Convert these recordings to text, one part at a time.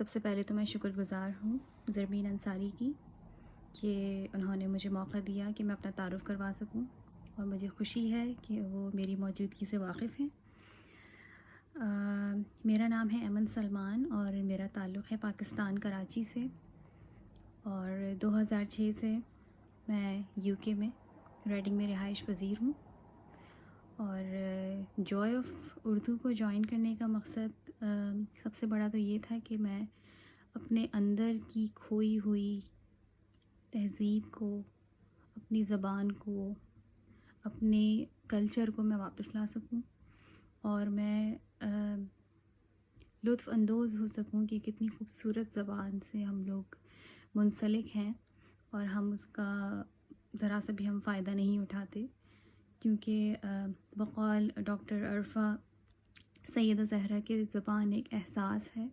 سب سے پہلے تو میں شکر گزار ہوں زرمین انصاری کی کہ انہوں نے مجھے موقع دیا کہ میں اپنا تعارف کروا سکوں، اور مجھے خوشی ہے کہ وہ میری موجودگی سے واقف ہیں۔ میرا نام ہے ایمن سلمان اور میرا تعلق ہے پاکستان کراچی سے، اور 2006 سے میں UK میں ریڈنگ میں رہائش پذیر ہوں۔ اور جوائے آف اردو کو جوائن کرنے کا مقصد سب سے بڑا تو یہ تھا کہ میں اپنے اندر کی کھوئی ہوئی تہذیب کو، اپنی زبان کو، اپنے کلچر کو میں واپس لا سکوں، اور میں لطف اندوز ہو سکوں کہ کتنی خوبصورت زبان سے ہم لوگ منسلک ہیں، اور ہم اس کا ذرا سا بھی ہم فائدہ نہیں اٹھاتے، کیونکہ بقول ڈاکٹر عرفہ سیدہ زہرا کی زبان ایک احساس ہے،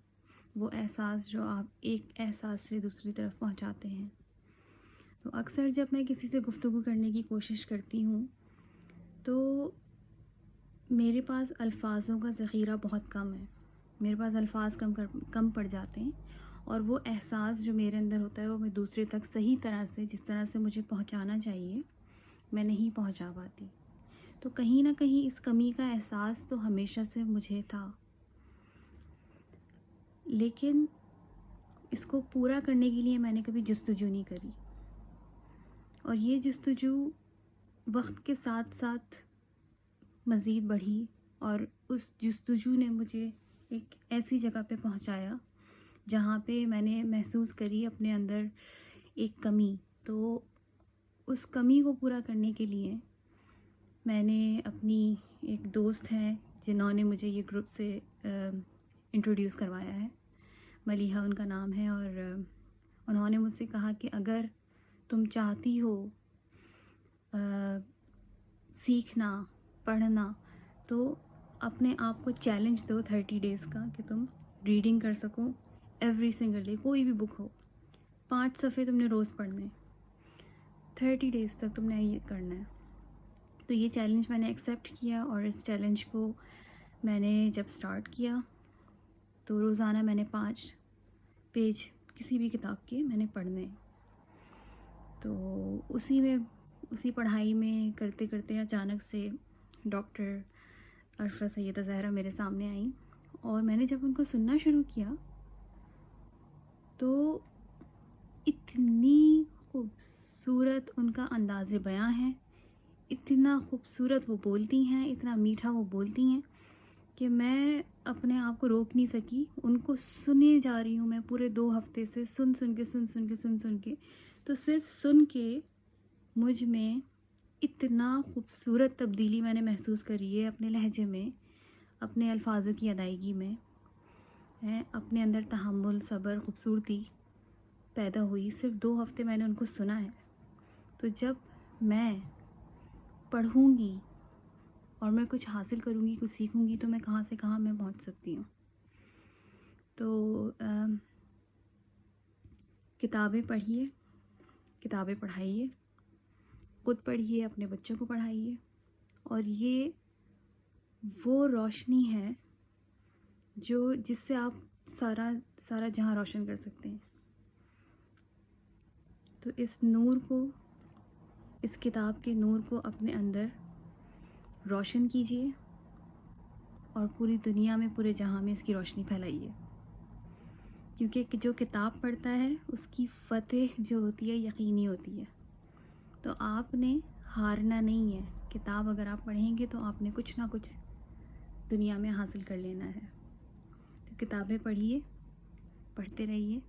وہ احساس جو آپ ایک احساس سے دوسری طرف پہنچاتے ہیں۔ تو اکثر جب میں کسی سے گفتگو کرنے کی کوشش کرتی ہوں تو میرے پاس الفاظوں کا ذخیرہ بہت کم ہے، میرے پاس الفاظ کم پڑ جاتے ہیں، اور وہ احساس جو میرے اندر ہوتا ہے وہ میں دوسرے تک صحیح طرح سے، جس طرح سے مجھے پہنچانا چاہیے، میں نہیں پہنچا پاتی۔ تو کہیں نہ کہیں اس کمی کا احساس تو ہمیشہ سے مجھے تھا، لیکن اس کو پورا کرنے کے لیے میں نے کبھی جستجو نہیں کری، اور یہ جستجو وقت کے ساتھ ساتھ مزید بڑھی، اور اس جستجو نے مجھے ایک ایسی جگہ پہ پہنچایا جہاں پہ میں نے محسوس کری اپنے اندر ایک کمی۔ تو اس کمی کو پورا کرنے کے لیے میں نے اپنی ایک دوست ہیں جنہوں نے مجھے یہ گروپ سے انٹروڈیوس کروایا ہے، ملیحہ ان کا نام ہے، اور انہوں نے مجھ سے کہا کہ اگر تم چاہتی ہو سیکھنا، پڑھنا، تو اپنے آپ کو چیلنج دو 30 ڈیز کا کہ تم ریڈنگ کر سکو ایوری سنگل ڈے، کوئی بھی بک ہو، 5 صفحے تم نے روز پڑھنے، 30 ڈیز تک تم نے یہ کرنا ہے۔ تو یہ چیلنج میں نے ایکسیپٹ کیا، اور اس چیلنج کو میں نے جب سٹارٹ کیا تو روزانہ میں نے 5 پیج کسی بھی کتاب کے میں نے پڑھنے۔ تو اسی پڑھائی میں کرتے کرتے اچانک سے ڈاکٹر عرفہ سیدہ زہرا میرے سامنے آئیں، اور میں نے جب ان کو سننا شروع کیا تو اتنی خوبصورت ان کا انداز بیاں ہے، اتنا خوبصورت وہ بولتی ہیں، اتنا میٹھا وہ بولتی ہیں کہ میں اپنے آپ کو روک نہیں سکی، ان کو سنے جا رہی ہوں میں پورے 2 ہفتے سے، سن کے تو صرف سن کے مجھ میں اتنا خوبصورت تبدیلی میں نے محسوس کری ہے اپنے لہجے میں، اپنے الفاظوں کی ادائیگی میں، اپنے اندر تحمل، صبر، خوبصورتی پیدا ہوئی۔ صرف 2 ہفتے میں نے ان کو سنا ہے۔ تو جب میں پڑھوں گی اور میں کچھ حاصل کروں گی، کچھ سیکھوں گی، تو میں کہاں سے کہاں میں پہنچ سکتی ہوں۔ تو کتابیں پڑھیے، کتابیں پڑھائیے، خود پڑھیے، اپنے بچوں کو پڑھائیے، اور یہ وہ روشنی ہے جس سے آپ سارا جہاں روشن کر سکتے ہیں۔ تو اس نور کو، اس کتاب کے نور کو اپنے اندر روشن کیجیے، اور پوری دنیا میں، پورے جہاں میں اس کی روشنی پھیلائیے، کیونکہ جو کتاب پڑھتا ہے اس کی فتح جو ہوتی ہے یقینی ہوتی ہے۔ تو آپ نے ہارنا نہیں ہے، کتاب اگر آپ پڑھیں گے تو آپ نے کچھ نہ کچھ دنیا میں حاصل کر لینا ہے۔ تو کتابیں پڑھیے، پڑھتے رہیے۔